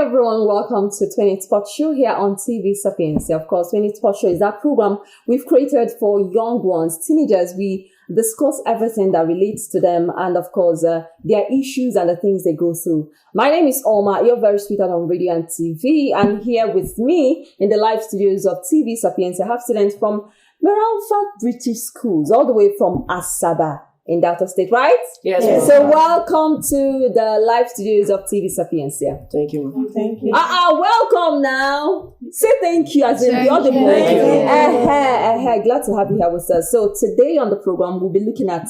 everyone, welcome to 20 Spot Show here on TV Sapiens. Of course, 20 Spot Show is that program we've created for young ones, teenagers. We discuss everything that relates to them and, of course, their issues and the things they go through. My name is Oma. You're very sweet on radio and TV. And here with me in the live studios of TV Sapiens, I have students from Miralpha British Schools, all the way from Asaba in Delta State, right? Yes. So welcome to the live studios of TV Sapiens here. Thank you. Thank you. Welcome now. Say thank you as in the other Glad to have you here with us. So today on the program, we'll be looking at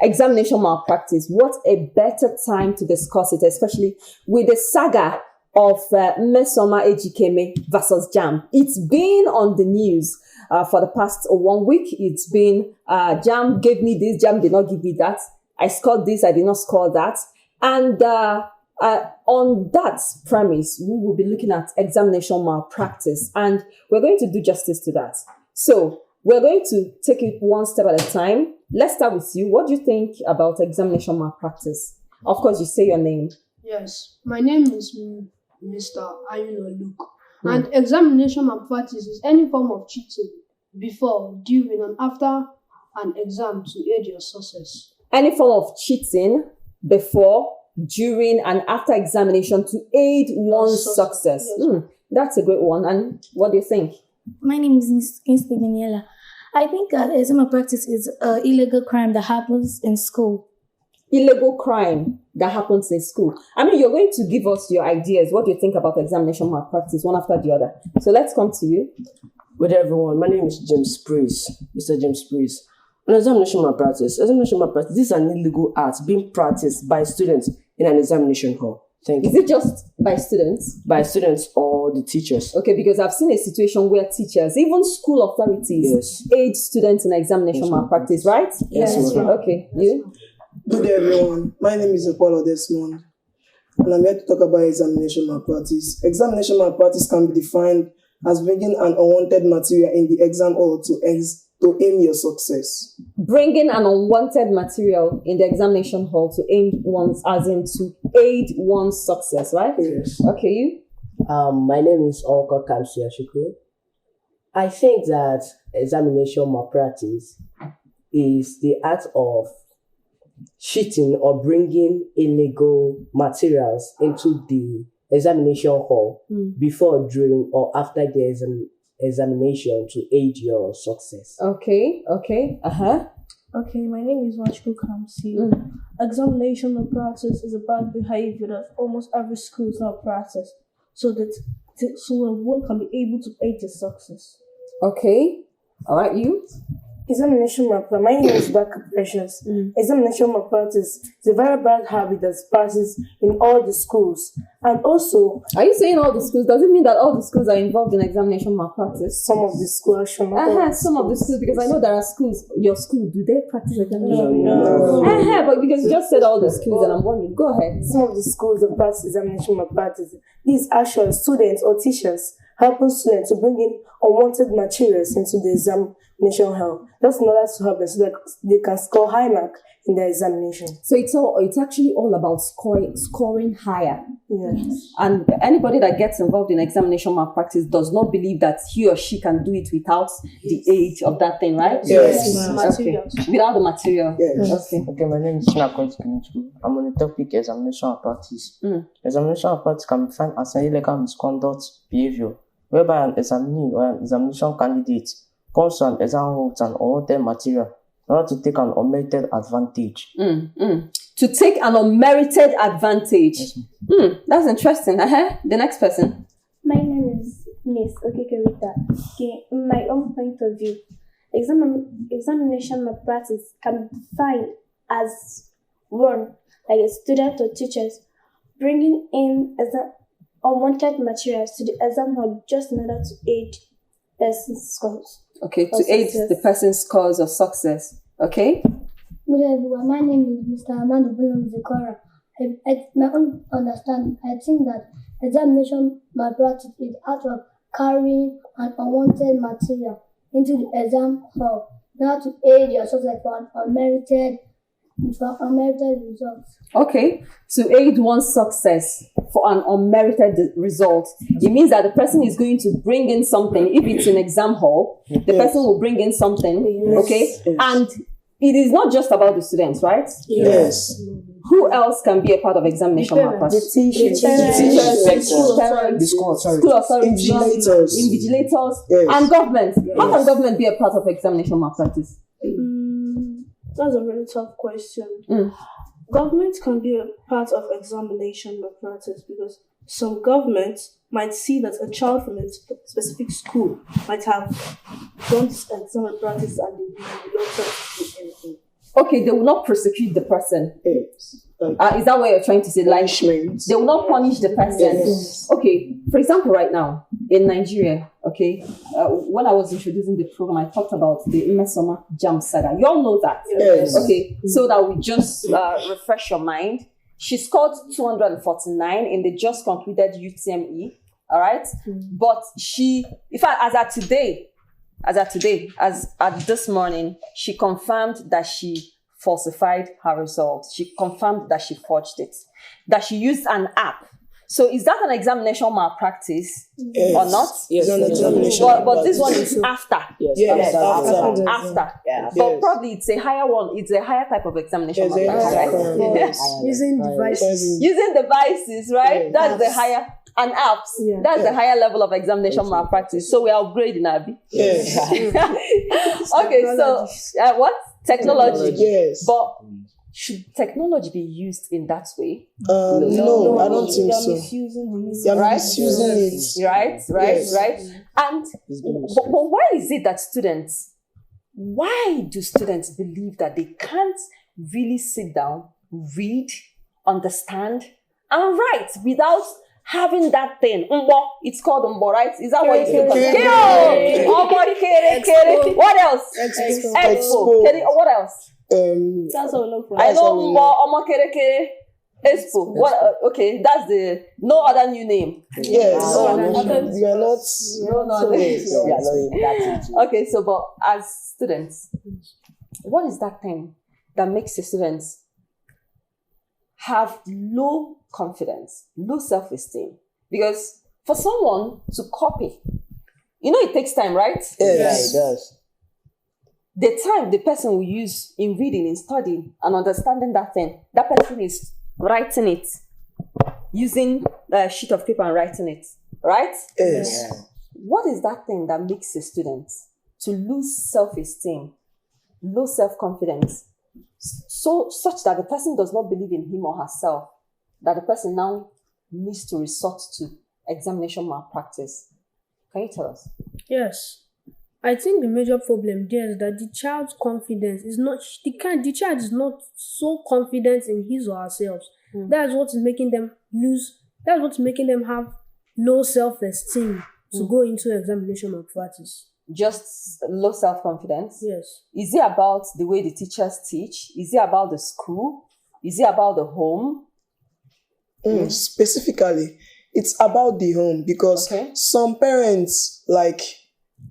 examination malpractice. What a better time to discuss it, especially with the saga of Mesoma Ejikeme versus JAMB. It's been on the news for the past 1 week. It's been JAMB gave me this, JAMB did not give me that. I scored this, I did not score that. And on that premise, we will be looking at examination malpractice, and we're going to do justice to that. So we're going to take it one step at a time. Let's start with you. What do you think about examination malpractice? Of course, you say your name. Yes, my name is Mr. Ayuno Luke. And examination malpractice is any form of cheating before, during, and after an exam to aid your success. Any form of cheating before, during, and after examination to aid one's success. Yes. That's a great one. And what do you think? My name is Kingsley Daniela. I think exam malpractice is an illegal crime that happens in school. Illegal crime that happens in school. I mean, you're going to give us your ideas. What do you think about examination malpractice, one after the other? So let's come to you. Good everyone, my name is James Priest, Mr. James Priest. On examination malpractice, this is an illegal act being practiced by students in an examination hall. Thank you. Is it just by students? By students or the teachers. Okay, because I've seen a situation where teachers, even school authorities, aid students in examination malpractice, right? Yes. Okay, you? Good day, everyone. My name is Apollo Desmond, and I'm here to talk about examination malpractice. Examination malpractice can be defined as bringing an unwanted material in the exam hall to aim your success. Bringing an unwanted material in the examination hall to aid one's success, right? Yes. Okay, you? My name is Olka Kamsi Ashiku. I think that examination malpractice is the act of cheating or bringing illegal materials into the examination hall before, during, or after the examination to aid your success. Okay. Okay, my name is Wachko Kamsi. Examination malpractice is a bad behavior that almost every school practice, so one can be able to aid your success. Okay. All right, you? Examination malpractice. My name is Baka Precious. Examination malpractice is a very bad habit that's practiced in all the schools. And also, are you saying all the schools? Does it mean that all the schools are involved in examination malpractice? some of the schools actually. Some of the schools, because I know there are schools. Your school, do they practice examination? No. But because you just said all the schools, and I'm wondering. Go ahead. Some of the schools that practice examination malpractice. These actual students or teachers helping students to bring in unwanted materials into the examination hall. That's in order to help them so that they can score high mark in their examination. So it's actually all about scoring higher. Yes. And anybody that gets involved in examination malpractice does not believe that he or she can do it without the aid of that thing, right? Yes. Materials. Okay. Without the material. Yes. Okay, my name is Chinakwe Kinichu. I'm on the topic examination malpractice. Examination malpractice can be found as an illegal misconduct behavior whereby an examinee or an examination candidate comes to an exam hall with an unwanted material in order to take an unmerited advantage. To take an unmerited advantage. Yes, That's interesting. The next person. My name is Miss Okekerita. Okay, in my own point of view, examination malpractice can be defined as one, like a student or teachers bringing in unwanted materials to the exam hall just in order to aid person's scores. Okay, to aid the person's cause of success. Okay? Good everyone, my name is Mr. Amanda Bulum Zikora. My own understanding, I think that examination malpractice is out of carrying an unwanted material into the exam hall, not to aid your success for an unmerited for unmerited results. Okay, to aid one's success for an unmerited result, it means that the person is going to bring in something. If it's in exam hall, the person will bring in something, okay? Yes. And it is not just about the students, right? Yes. Who else can be a part of examination The malpractice? teachers. Teachers, School parents, The school authority. school authorities, Invigilators. invigilators, Yes. and government. How can government be a part of examination malpractice? That's a really tough question. Mm. Government can be a part of examination malpractice because some governments might see that a child from a specific school might have done this exam malpractice and they will not try to do anything. Okay, they will not prosecute the person. Yes. Like Is that what you're trying to say? Like, punishment. they will not punish the person. Yes. Okay, for example, right now in Nigeria, okay, when I was introducing the program, I talked about the Mesoma Jam Saga. You all know that. Yes. Okay, so that we just refresh your mind. She scored 249 in the just concluded UTME. All right, but she, in fact, as at this morning, she confirmed that she falsified her results. She confirmed that she forged it, that she used an app. So is that an examination malpractice Yes. or not? Yes. It's an examination. But this one is after. Yes, after. After. Yeah. But Yes. probably it's a higher one. It's a higher type of examination Yes, malpractice, yes, right? yes. Using devices. Using devices, right? Yeah. That's the higher, and apps. Yeah. That's the higher level of examination malpractice. So we are upgrading, Abby. Yes. Okay, so what? Technology. Yes. But should technology be used in that way? No, I don't think You're so. misusing it. You're Right? misusing it. Right? Yes. And but why is it that why do students believe that they can't really sit down, read, understand, and write without having that thing? It's called umbo, right? Is that what you say? What else? Expo. What else? That's all we look for. I know umbo, kere kere. Expo. What? Okay, that's the no other new name. Yes. No, You are not. No. That's it. Okay, so but as students, what is that thing that makes the students have low confidence, low self-esteem? Because for someone to copy, it takes time, right? Yes. Yeah, it does. The time the person will use in reading, in studying, and understanding that thing, that person is writing it, using a sheet of paper and writing it, right? Yes. What is that thing that makes a student to lose self-esteem, low self-confidence, such that the person does not believe in him or herself, that the person now needs to resort to examination malpractice? Can you tell us? Yes. I think the major problem there is that the child's confidence is not the child is not so confident in his or herself. That's what is making them have low self-esteem to go into examination malpractice. Just low self-confidence? Yes. Is it about the way the teachers teach? Is it about the school? Is it about the home? Specifically, it's about the home because some parents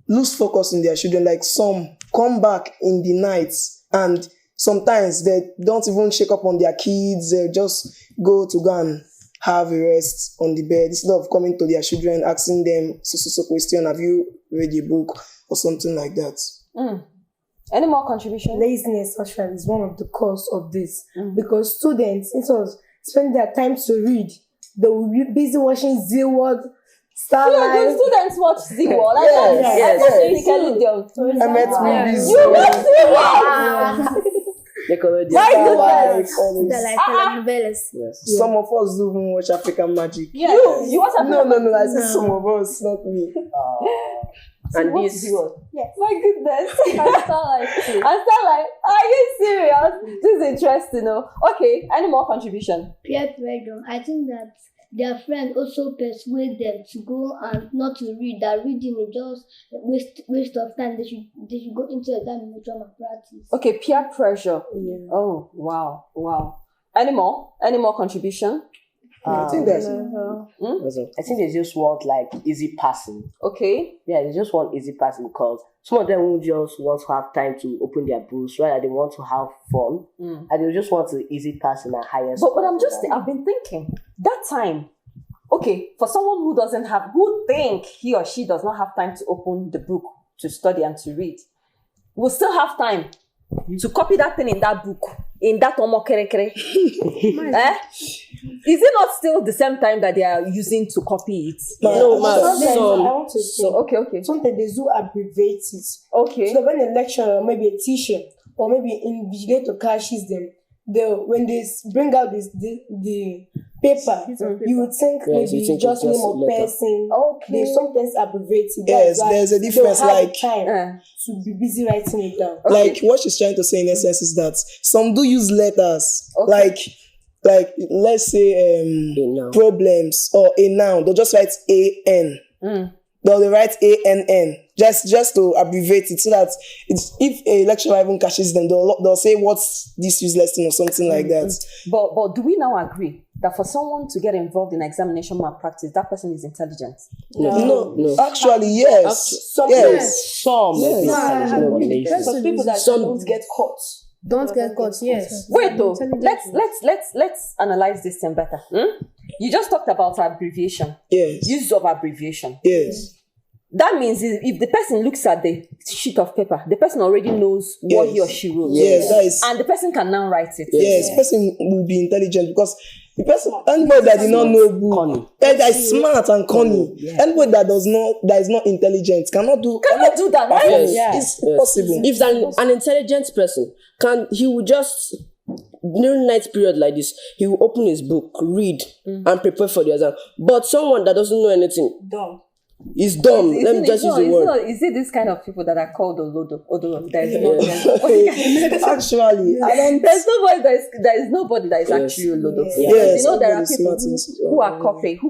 lose focus in their children. Like some come back in the nights and sometimes they don't even shake up on their kids. They just go and have a rest on the bed instead of coming to their children, asking them so question. Have you read a book or something like that? Any more contribution? Laziness actually is one of the cause of this because students, instead of spending their time to read, they will be busy watching Z-World, Starlight. Do students watch Z-World? Yes. Movies. You watch Z-World? Some of us do even watch African Magic. You watch African No, I said some of us, not me. And watch this, Z-World? Yes. My goodness. And Starlight. Are you serious? This is interesting. Okay, any more contribution? Peer pressure. I think that their friend also persuade them to go and not to read. That reading is just waste of time. They should go into examination malpractice. Okay, peer pressure. Yeah. Oh, wow. Any more contribution? I think that's I think they just want like easy passing. Okay. Yeah, they just want easy passing because some of them will just want to have time to open their books, rather they want to have fun, and they just want to easy passing and highest. But I've been thinking that time. Okay, for someone who think he or she does not have time to open the book to study and to read, will still have time to copy that thing in that book, in that omokerekere. Is it not still the same time that they are using to copy it? No, I want to say, Okay. sometimes they do abbreviate it. Okay. So when a lecturer, maybe a teacher, or maybe invigilator catches them, when they bring out the paper, you would think maybe just name of person. Okay. They sometimes abbreviate it. Yes, there's a difference. Like time to be busy writing it down. like what she's trying to say in essence is that some do use letters. Like let's say problems or a noun, they'll just write AN. They'll write ANN just to abbreviate it so that if a lecturer even catches them, they'll say what's this useless thing or something like that. But do we now agree that for someone to get involved in examination malpractice, that person is intelligent? No. Actually, yes. Yes. Some Some people that don't get caught. don't get caught. Yes. Wait though, let's analyze this thing better. You just talked about abbreviation. Yes. Use of abbreviation. Yes. That means if the person looks at the sheet of paper, the person already knows what he or she wrote. Yes, that is. And the person can now write it. Yes, person will be intelligent because the person, anybody that did not know book, that is smart and cunning. Anybody that is not intelligent cannot do that, right? It's possible. If an intelligent person he will just during night period like this, he will open his book, read, and prepare for the exam. But someone that doesn't know anything, is dumb. Let me just use the word. Is it this kind of people that are called Olodo? There is Actually, I don't. There is nobody that is actually Olodo. Yes, You know, there are everybody's people smart who are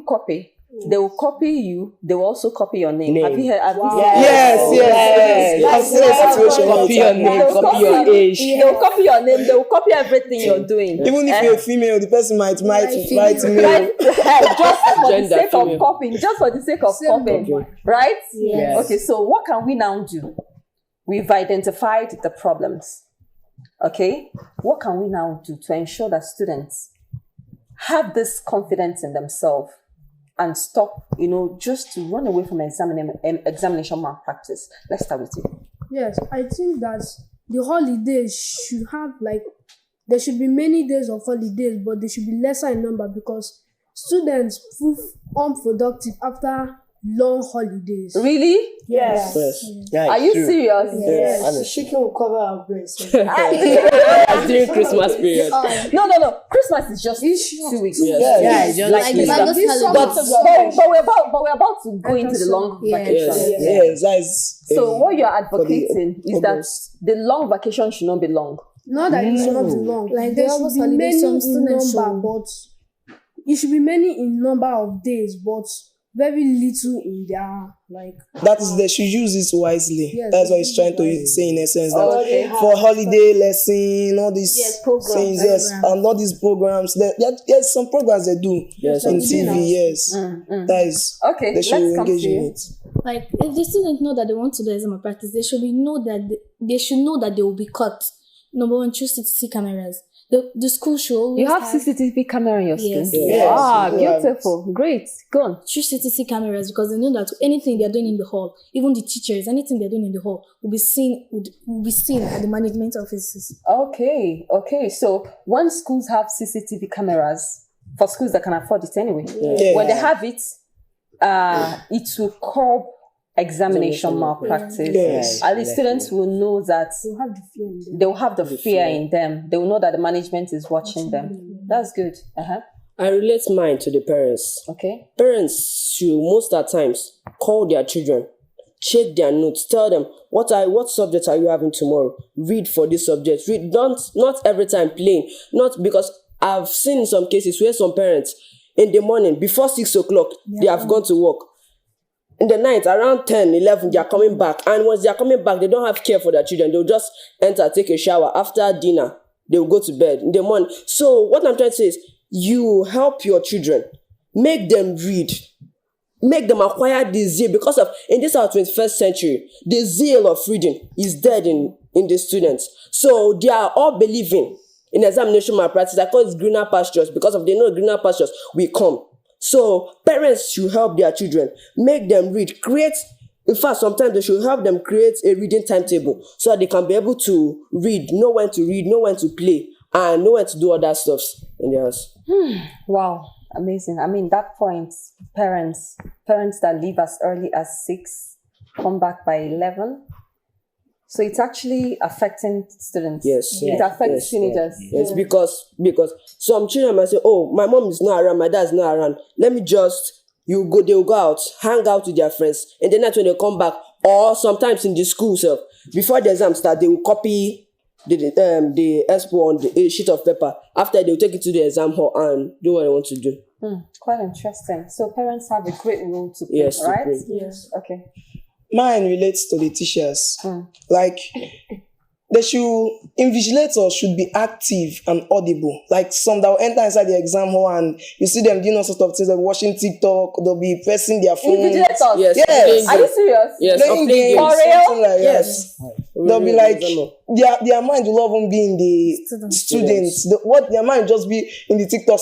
copy. They will copy you. They will also copy your name. Have you heard? Yes. I've seen a situation. Copy your name, copy your age. They will copy your name. They will copy everything you're doing. Even if you're a female, the person might write male. Just for the sake of copying, right? Yes. Okay, so what can we now do? We've identified the problems. Okay, what can we now do to ensure that students have this confidence in themselves and stop, just to run away from examination malpractice? Let's start with you. Yes, I think that the holidays should have there should be many days of holidays, but they should be lesser in number because students prove unproductive after long holidays. Really? Yes. Are you serious? Yes. Chicken will cover our breast. During Christmas period. No. Christmas is just 2 weeks. Yes. But we're about to go into the long vacation. Yes, that is. So what you're advocating is that the long vacation should not be long. Not that it should not be long. There should be many in number, but it should be many in number of days, but very little in their That is, they should use it wisely. Yes, that's what he's trying to say in essence. That for holiday lesson, all these things, and all these programs. There's some programs they do on TV. Yes, that is okay. They should engage in it. Like if the students know that they want to do exam practice, they should know that they will be caught. Number one, choose CCTV cameras. The school should always You have CCTV camera in your school? Yes. Beautiful. Great. Go on. choose CCTV cameras because they know that anything they're doing in the hall, even the teachers, anything they're doing in the hall will be seen at the management offices. Okay. So when schools have CCTV cameras, for schools that can afford it anyway, when they have it, it will curb examination malpractice. Yes. At least students will know that they will have the fear in them. They will know that the management is watching them. That's good. I relate mine to the parents. Okay. Parents should most of the times call their children, check their notes, tell them what subject are you having tomorrow. Read for this subject. Read. Not every time playing. Not because I've seen some cases where some parents in the morning before 6 o'clock they have gone to work. In the night, around 10, 11, they are coming back. And once they are coming back, they don't have care for their children. They'll just enter, take a shower. After dinner, they will go to bed in the morning. So what I'm trying to say is, you help your children, make them read, make them acquire the zeal, because of in this our 21st century, the zeal of reading is dead in the students. So they are all believing in examination malpractice. I call it greener pastures, because of they know greener pastures will come. So parents should help their children, make them read, create. In fact, sometimes they should help them create a reading timetable so that they can be able to read, know when to play, and know when to do other stuff in their house. Wow, amazing. I mean, that point, parents that leave as early as 6 come back by 11. So it's actually affecting students. Yes. It affects teenagers. Yes, because some children might say, oh, my mom is not around, my dad is not around. Let me just, they'll go out, hang out with their friends, and then that's when they come back. Or sometimes in the school self, before the exam start, they will copy the expo on the sheet of paper. After, they'll take it to the exam hall and do what they want to do. Quite interesting. So parents have a great role to play, Yes, right? to play. Yes. Okay. Mine relates to the teachers. Like, they should, invigilators should be active and audible. Like some that will enter inside the exam hall and you see them doing all sorts of things, like watching TikTok, they'll be pressing their phones. Invigilators? Yes. Are you serious? Yes, Playing games, For real? something like Yes. that. They'll be like, their mind will not even be in the students. Their mind will just be in the TikTok.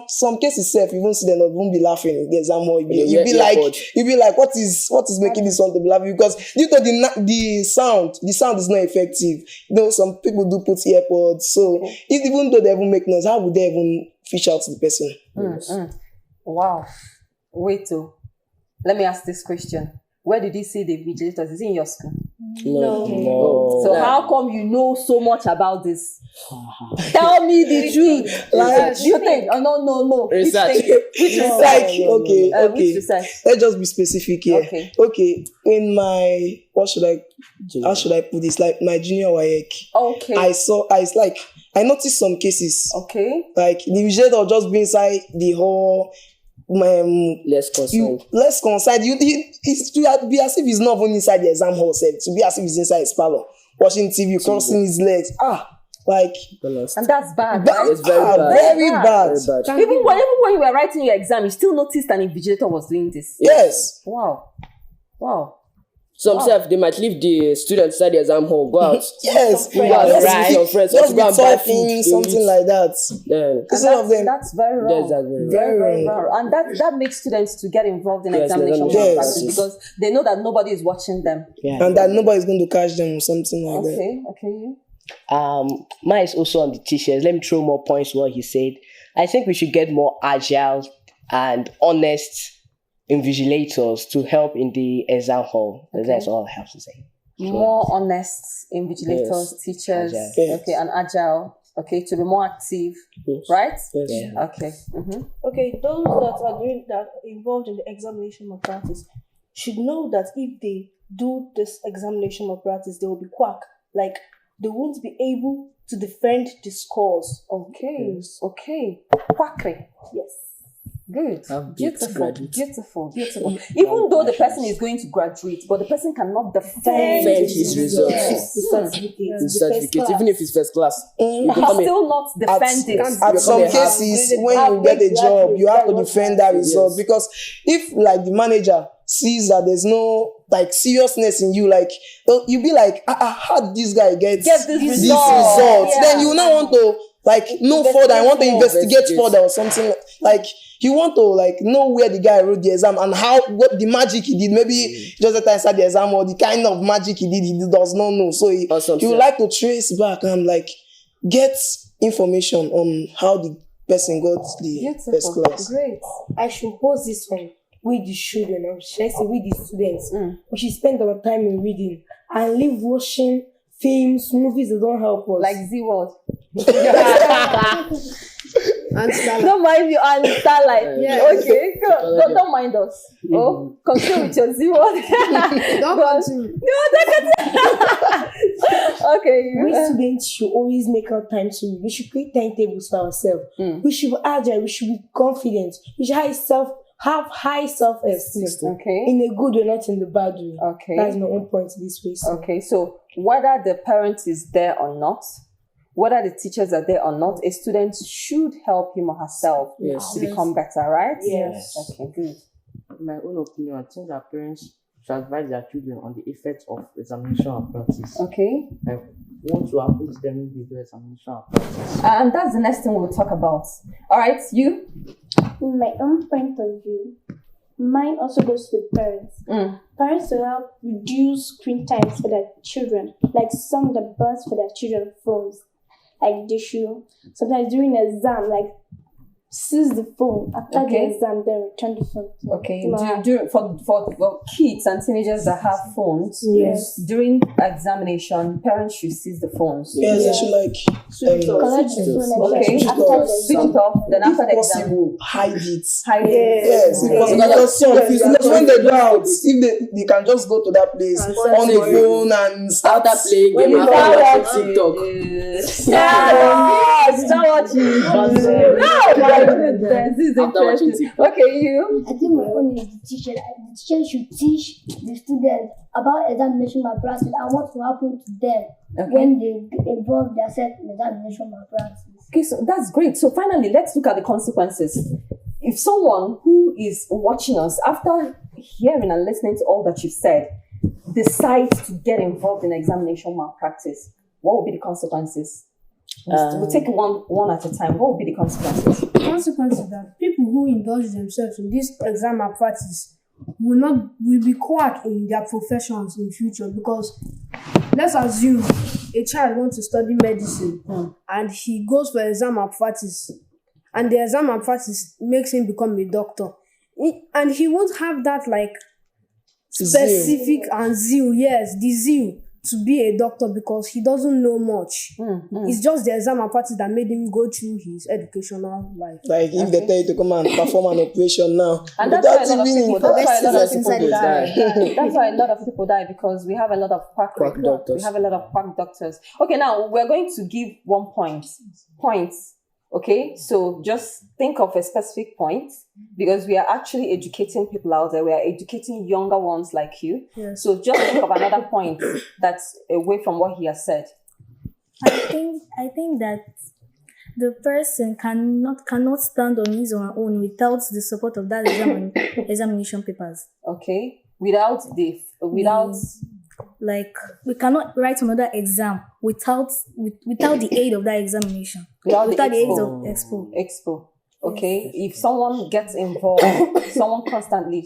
Some cases self, you won't see them, they won't be laughing in the exam hall. You'll be like, what is making this one to be laughing? Because due to the sound is not effective. You know, some people do put earpods. So even though they even make noise, how would they even fish out to the person? Wow. Wait, let me ask this question. Where did you see the vigilators? Is it in your school? No. So how come you know so much about this? Tell me the truth. Like, you think? Oh, no. Research. Which research? Like, okay. Which research? Let's just be specific here. Okay. In my, how should I put this? Like my junior WAEC. Okay. I noticed some cases. Okay. Like the vigilator will just be inside the hall. Less concerned. You to be as if he's not even inside the exam hall set. To be as if he's inside his parlor, watching TV, crossing his legs. And that's bad. It's very bad. bad. Even when you were writing your exam, you still noticed an invigilator was doing this. Yes. Wow. Some self, they might leave the students inside the exam hall, go out. Yes. Go out with your friends, just be go and buy talking, food, something like that. That's very wrong. Yes, Very wrong. And that makes students to get involved in examination malpractice because they know that nobody is watching them. And that nobody's going to catch them or something like that. Okay. Mine is also on the teachers. Let me throw more points to what he said. I think we should get more agile and honest invigilators to help in the exam hall. That's all I have to say. More honest invigilators, teachers, and agile. Okay, to be more active, right? Yes. Yeah. Okay. Okay, those that are involved in the examination malpractice should know that if they do this examination malpractice, they will be quack. Like they won't be able to defend the scores. Okay. Quackery. Yes. Good. Beautiful. Even though the person is going to graduate, but the person cannot defend his results. The certificate, even if it's first class. He still not defend it. At some cases, when you get a job, you have to defend that result. Because if like the manager sees that there's no like seriousness in you, like you be like, how did this guy get this result? Then you now want to like know further. I want to investigate further or something. Like you want to like know where the guy wrote the exam and what the magic he did. Maybe just at the time inside the exam or the kind of magic he does not know. So he would like to trace back and like get information on how the person got the first class. Great. I should pose this one with the children, or should I say with the students. We should spend our time in reading and leave watching films, movies that don't help us. Like Z-World. Don't mind you and Starlight. Okay, don't mind us. Continue with your Z-World. Don't continue. Okay. We students should always make our time to read. We should create timetables for ourselves. We should be agile. We should be confident. We should have high self-esteem. Okay. In a good way, not in the bad way. Okay. That's my own point this way. So. Okay, so whether the parent is there or not, whether the teachers are there or not, a student should help him or herself to become better, right? Yes. Okay, good. In my own opinion, I think that parents should advise their children on the effects of examination malpractice. Okay. Like what will happen to them if they do examination malpractice. And that's the next thing we'll talk about. All right, you? In my own point of view, mine also goes to the parents. Parents will help reduce screen times for their children, like some that burst for their children phones. Like they should sometimes during an exam, like seize the phone after the exam, then return the phone. Okay. For kids and teenagers that have phones, during examination, parents should seize the phones. Yes, they should Switch it off. Then after the exam, possible, hide it. Yes, because when they go out, if they can just go to that place on the phone and start playing when game, TikTok. Start watching. No, my goodness, this is interesting. Okay, you. I think my own is the teacher. The teacher should teach the students about examination malpractice and what will happen to them when they involve themselves in examination malpractice. Okay, so that's great. So finally, let's look at the consequences. If someone who is watching us, after hearing and listening to all that you've said, decides to get involved in examination malpractice, what will be the consequences? We'll take one at a time. What will be the consequences? The consequences that people who indulge themselves in this exam malpractice will be quack in their professions in future, because let's assume a child wants to study medicine and he goes for exam malpractice, and the exam malpractice makes him become a doctor, and he won't have that specific and zeal, the zeal to be a doctor, because he doesn't know much. It's just the exam malpractice that made him go through his educational life. Like if they tell you to come and perform an operation now, and that's why a lot of people die. That's why a lot of people die, because we have a lot of quack doctors. We have a lot of quack doctors. Okay, now we're going to give 1 point. Points. Okay, so just think of a specific point, because we are actually educating people out there. We are educating younger ones like you. Yes. So just think of another point that's away from what he has said. I think that the person cannot stand on his or her own without the support of that examination papers. Okay, without like we cannot write another exam without the aid of that examination. Without the aid of expo. Okay, if someone gets involved, someone constantly.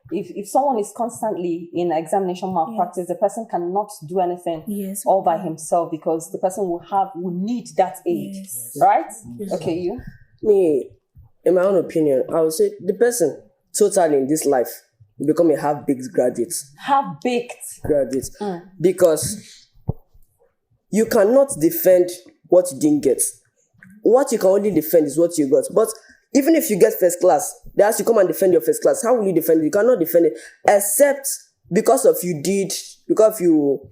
If someone is constantly in examination malpractice, the person cannot do anything all by himself, because the person will need that aid, right? Yes. Okay, you. Me, in my own opinion, I would say the person totally in this life will become a half-baked graduate. Half-baked graduate, because you cannot defend what you didn't get. What you can only defend is what you got. But even if you get first class, they ask you come and defend your first class. How will you defend it? You cannot defend it, except because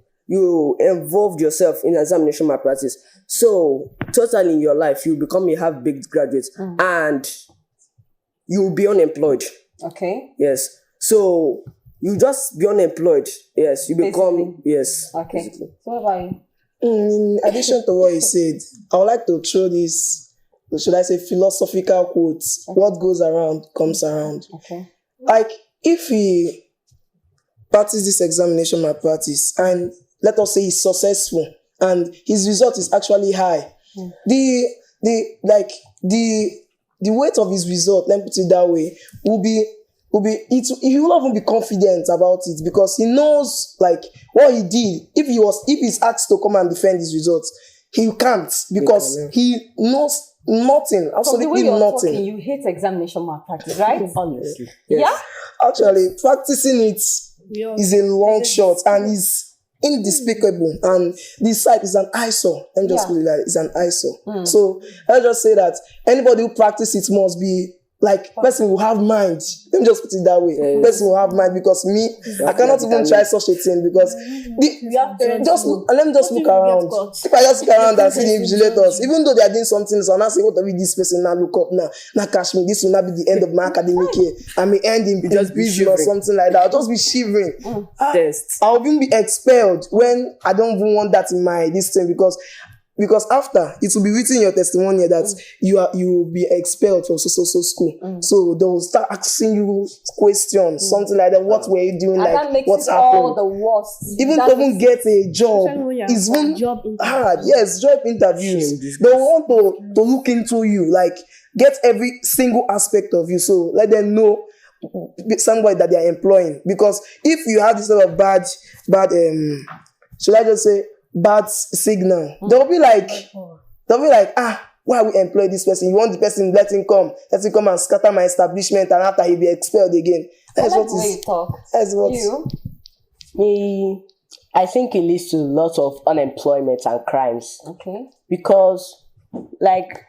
you involved yourself in examination malpractice. So totally in your life, you become a half-baked graduate and you will be unemployed. Okay. Yes. So you just be unemployed. Yes. You become Okay. Basically. So what about you? In addition to what he said, I would like to throw this, should I say, philosophical quotes. What goes around comes around. Okay. Like, if he practices this examination malpractice and let us say he's successful and his result is actually high, the weight of his result, let me put it that way, he will not even be confident about it, because he knows what he did. If he's asked to come and defend his results, he can't, because he knows nothing, absolutely nothing. Talking, you hate examination malpractice, right? Honestly, yes. Yeah. Actually, practicing it is a long shot and is indespicable, and this site is an eyesore. Let me just put it like it's an eyesore. So let's just say that anybody who practices it must be person will have mind. Let me just put it that way. Person will have mind, because me, I cannot even try such a thing, because let me just look around. If I just look around and see the invigilators, even though they are doing something, so I'm not saying what will this person now look up now catch me. This will not be the end of my academic year. I may end in prison or something like that. I'll just be shivering. I'll even be expelled when I don't even want that in my this thing, because Because after it will be written in your testimony that you will be expelled from so school. So they will start asking you questions, something like that. What were you doing? And Like that makes what's it happened? all the worst. Even That to even makes get a job is one hard. Yes, job interviews. They want to look into you, like get every single aspect of you. So let them know somebody that they are employing. Because if you have this sort of bad should I just say bad signal, they'll be like, why we employ this person? You want the person, let him come and scatter my establishment, and after he'll be expelled again. That's what is. That's what. I think it leads to lots of unemployment and crimes. Okay. Because, like,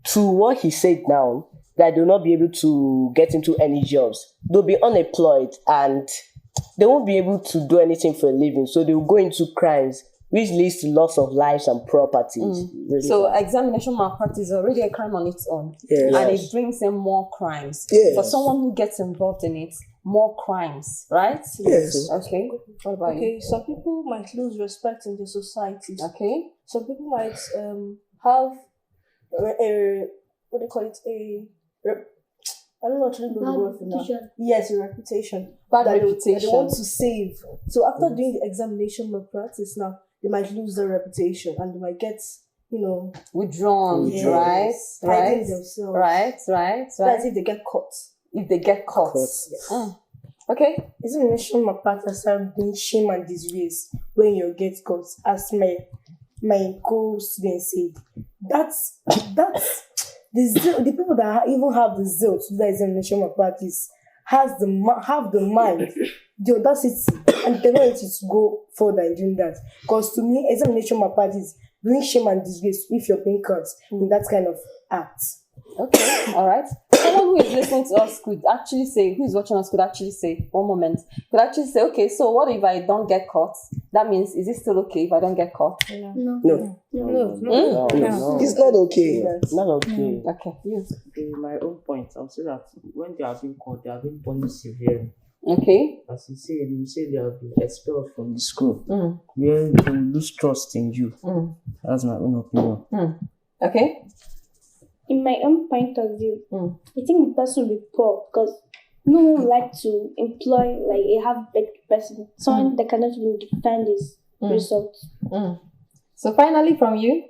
to what he said now, that they'll not be able to get into any jobs. They'll be unemployed and they won't be able to do anything for a living. So they'll go into crimes, which leads to loss of lives and properties. Really So examination malpractice is already a crime on its own. Yes. And it brings in more crimes. Yes. For someone who gets involved in it, more crimes, right? Yes. Okay. What about you? Okay, some people might lose respect in the societies. Okay. Some people might have what do you call it? I don't know actually know the word for now. Yes, a reputation. Bad that reputation. They want to save. So after doing the examination malpractice now, they might lose their reputation and they might get, withdrawn, yes, right? Hiding themselves. Right. That's if they get caught. If they get caught. Yes. Okay. Examination malpractice are being shame and disgrace when you get caught, as my co-student said. That's the people that even have the zeal to do the examination malpractice have the mind, the audacity, and the ability to go further in doing that. Because to me, examination malpractice brings shame and disgrace if you're being caught in that kind of act. Okay, all right. Someone who is listening to us who is watching us could actually say, one moment, okay, so what if I don't get caught? That means, is it still okay if I don't get caught? No. It's not okay. It's not okay. Okay, yes. In my own point, I'll say that when they have been caught, they have been punished severely. Okay. As you say they have been expelled from the school, where they lose trust in you. That's my own opinion. Okay. In my own point of view, I think the person will be poor because no one would like to employ like a half-baked person, someone that cannot even defend his results. So finally, from you,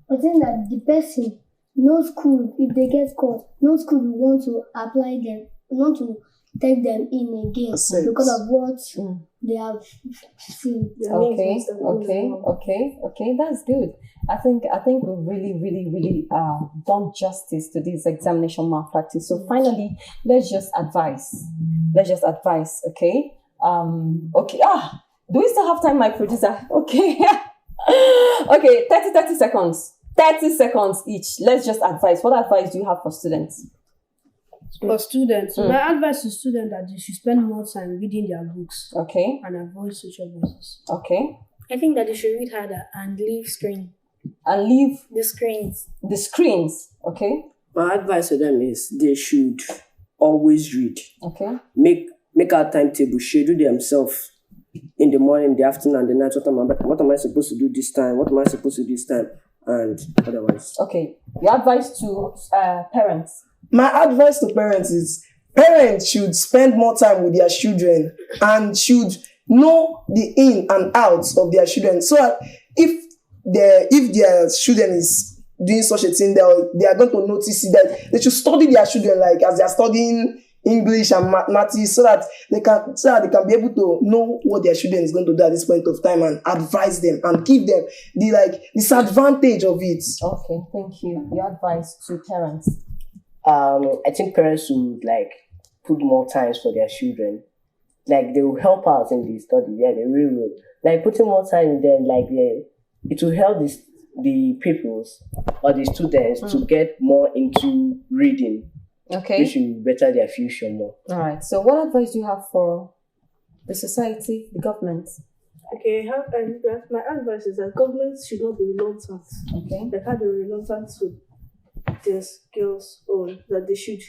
I think that the person, no school, if they get caught, no school will want to apply them, want to take them in again because of what they have seen. Okay, that's good. I think we've really done justice to this examination malpractice. So finally, let's just advise, okay? Okay. Do we still have time, my producer? Okay. Okay, 30 seconds. 30 seconds each. Let's just advise. What advice do you have for students? For students, my advice to students that they should spend more time reading their books. Okay. And avoid social vices. Okay. I think that they should read harder and leave screen. And leave the screens. The screens. Okay. My advice to them is they should always read. Okay. Make our timetable, schedule themselves in the morning, the afternoon, and the night. What am I supposed to do this time? What am I supposed to do this time? And otherwise. Okay. Your advice to parents. My advice to parents is parents should spend more time with their children and should know the in and outs of their children. So that if their student is doing such a thing, they are going to notice it, that they should study their children like as they are studying English and mathematics, so that they can be able to know what their children is going to do at this point of time and advise them and give them the disadvantage of it. Okay, thank you. Your advice to parents. I think parents should put more times for their children. They will help out in the study. Yeah, they really will. Putting more time in them, it will help the pupils or the students to get more into reading. Okay. Which will better their future more. All right. So what advice do you have for the society, the government? Okay, my advice is that governments should not be reluctant. Okay. How they're reluctant to their skills, or that they should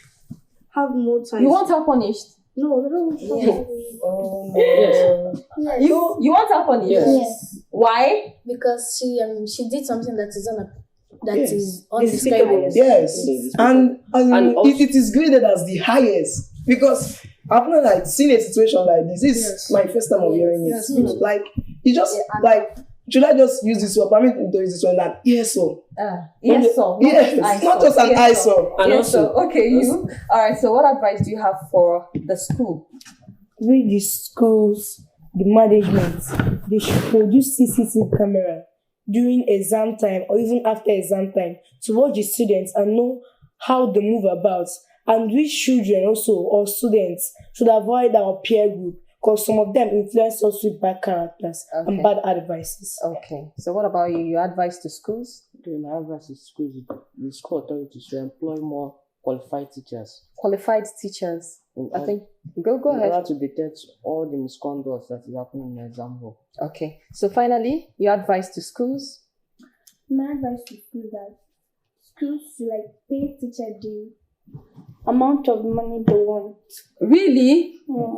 have more time. You want her punished? No, they don't. Yes. Yes. You want her funny? Yes. Why? Because she did something that is Yes. undescribable. Yes. And also- it is graded as the highest because I've not like seen a situation like this. This is my first time of hearing it. Like you just like should I just use this one? Permit me to use this one that yes so. Yes, sir. Yes, not just an ISO. And Yes, sir. also, Okay, you. All right. So, what advice do you have for the school? With the schools, the management, they should produce CCTV camera during exam time or even after exam time to watch the students and know how they move about. And which children also or students should avoid our peer group because some of them influence us with bad characters and bad advices. Okay. So, what about you? Your advice to schools? my advice to schools, the school authorities should employ more qualified teachers. Qualified teachers. In I order- think. Go in ahead. order to detect all the misconduct that is happening in the exam hall. Okay. So, finally, your advice to schools? My advice to schools is that schools should pay teacher the amount of money they want. Really?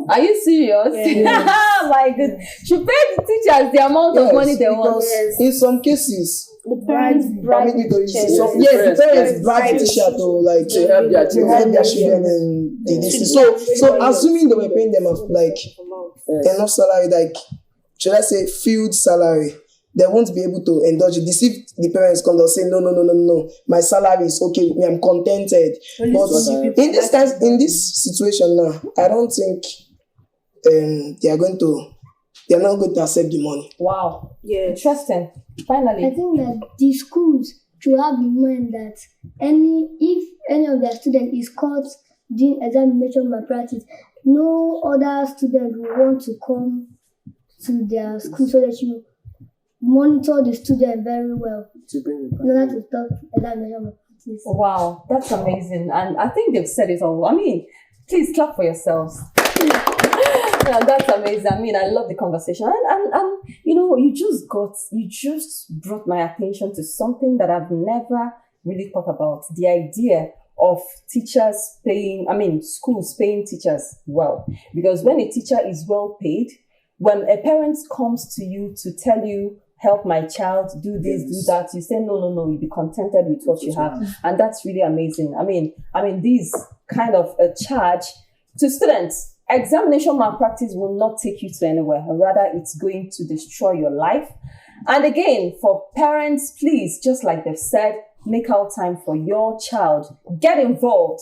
Are you serious? My goodness. Should pay the teachers the amount of money they want. Because in some cases, The parents bribe permit me to use teachers. some, yes, the parents bribe the teacher to help their children in this. So assuming they were paying them enough salary, should I say field salary, they won't be able to indulge it. If the parents come, they'll say, no, my salary is okay with me, I'm contented. But in this situation now, I don't think they're not going to accept the money. Wow. Yeah. Interesting. Finally. I think that the schools should have in mind that if any of their student is caught doing examination malpractice, no other student will want to come to their school so that you monitor the student very well in order to stop examination malpractice. Wow, that's amazing. And I think they've said it all. I mean, please clap for yourselves. Yeah, that's amazing. I mean, I love the conversation. And you just brought my attention to something that I've never really thought about. The idea of schools paying teachers well. Because when a teacher is well paid, when a parent comes to you to tell you, help my child, do this, do that, you say, no, you be contented with what you have. And that's really amazing. I mean, this kind of a charge to students. Examination malpractice will not take you to anywhere. Rather, it's going to destroy your life. And again, for parents, please, just like they've said, make out time for your child. Get involved.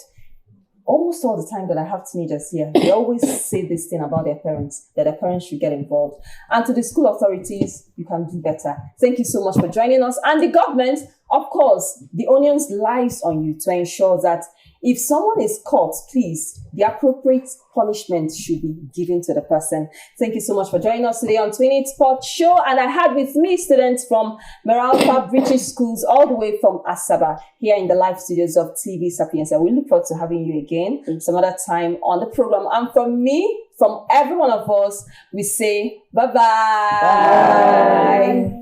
Almost all the time that I have teenagers here, they always say this thing about their parents, that their parents should get involved. And to the school authorities, you can do better. Thank you so much for joining us. And the government, of course, the onus lies on you to ensure that if someone is caught, please, the appropriate punishment should be given to the person. Thank you so much for joining us today on 28 Sport Show. And I had with me students from Miralpha British Schools all the way from Asaba here in the live studios of TV Sapienza. We look forward to having you again some other time on the program. And from me, from every one of us, we say bye-bye. Bye.